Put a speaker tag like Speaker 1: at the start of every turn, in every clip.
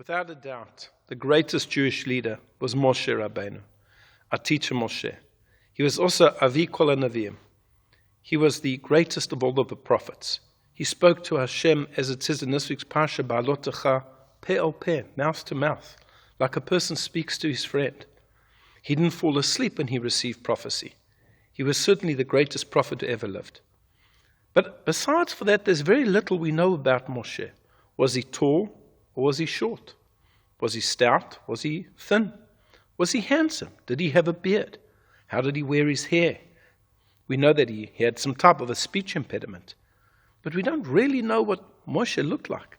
Speaker 1: Without a doubt, the greatest Jewish leader was Moshe Rabbeinu, our teacher Moshe. He was also Avi Kol HaNaviim. He was the greatest of all of the prophets. He spoke to Hashem, as it says in this week's Parsha, Behaalotcha, peh el peh, mouth to mouth, like a person speaks to his friend. He didn't fall asleep when he received prophecy. He was certainly the greatest prophet who ever lived. But besides for that, there's very little we know about Moshe. Was he tall or was he short? Was he stout? Was he thin? Was he handsome? Did he have a beard? How did he wear his hair? We know that he had some type of a speech impediment. But we don't really know what Moshe looked like.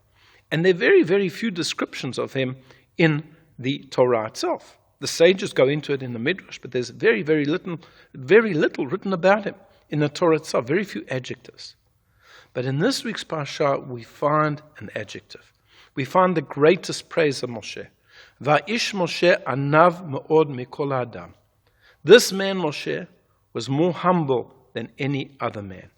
Speaker 1: And there are very, very few descriptions of him in the Torah itself. The sages go into it in the Midrash, but there's very, very little written about him in the Torah itself, very few adjectives. But in this week's Parsha, we find an adjective. We find the greatest praise of Moshe. Va'ish Moshe anav me'od mikol adam. This man, Moshe, was more humble than any other man.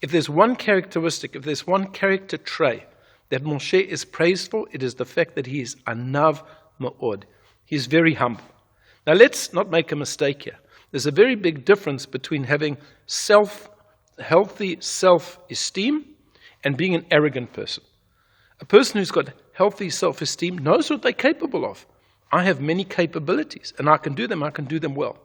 Speaker 1: If there's one characteristic, if there's one character trait that Moshe is praised for, it is the fact that he is anav me'od. He's very humble. Now let's not make a mistake here. There's a very big difference between having healthy self-esteem and being an arrogant person. A person who's got healthy self-esteem knows what they're capable of. I have many capabilities, and I can do them well.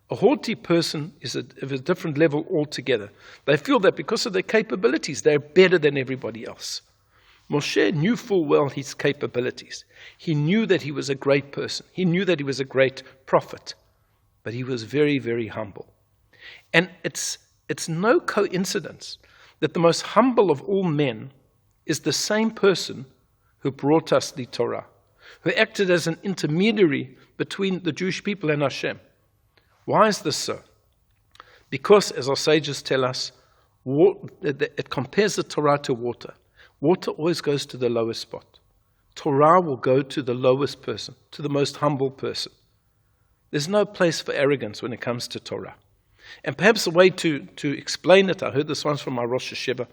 Speaker 1: A haughty person is of a different level altogether. They feel that because of their capabilities, they're better than everybody else. Moshe knew full well his capabilities. He knew that he was a great person. He knew that he was a great prophet. But he was very, very humble. And it's no coincidence that the most humble of all men is the same person who brought us the Torah, who acted as an intermediary between the Jewish people and Hashem. Why is this so? Because, as our sages tell us, it compares the Torah to water. Water always goes to the lowest spot. Torah will go to the lowest person, to the most humble person. There's no place for arrogance when it comes to Torah. And perhaps a way to explain it, I heard this once from my Rosh Hashiva,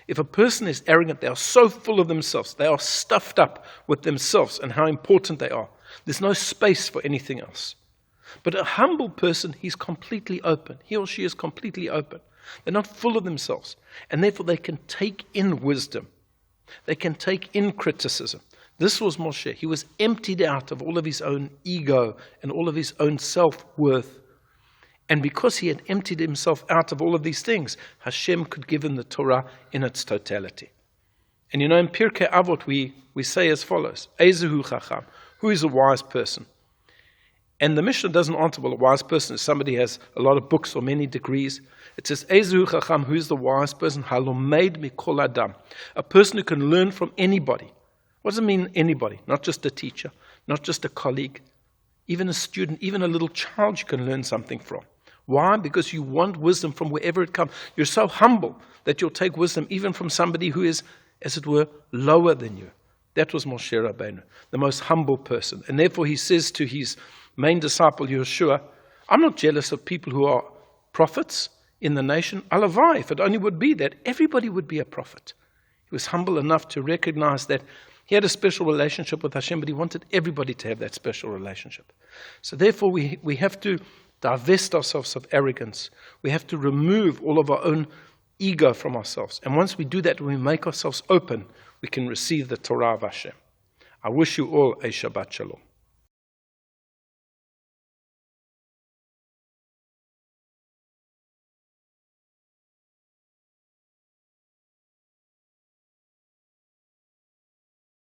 Speaker 1: if a person is arrogant, they are so full of themselves, they are stuffed up with themselves and how important they are. There's no space for anything else. But a humble person, he's completely open. He or she is completely open. They're not full of themselves. And therefore they can take in wisdom. They can take in criticism. This was Moshe. He was emptied out of all of his own ego and all of his own self-worth. And because he had emptied himself out of all of these things, Hashem could give him the Torah in its totality. And in Pirkei Avot we say as follows, Ezehu Chacham, who is a wise person? And the Mishnah doesn't answer, well, a wise person is somebody who has a lot of books or many degrees. It says, Ezehu Chacham, who is the wise person? Halomeid mikol adam, a person who can learn from anybody. What does it mean, anybody? Not just a teacher, not just a colleague, even a student, even a little child you can learn something from. Why? Because you want wisdom from wherever it comes. You're so humble that you'll take wisdom even from somebody who is, as it were, lower than you. That was Moshe Rabbeinu, the most humble person. And therefore he says to his main disciple, Yeshua, I'm not jealous of people who are prophets in the nation. Alavai, if it only would be that, everybody would be a prophet. He was humble enough to recognize that he had a special relationship with Hashem, but he wanted everybody to have that special relationship. So therefore we have to divest ourselves of arrogance. We have to remove all of our own ego from ourselves. And once we do that, when we make ourselves open, we can receive the Torah of Hashem. I wish you all a Shabbat Shalom.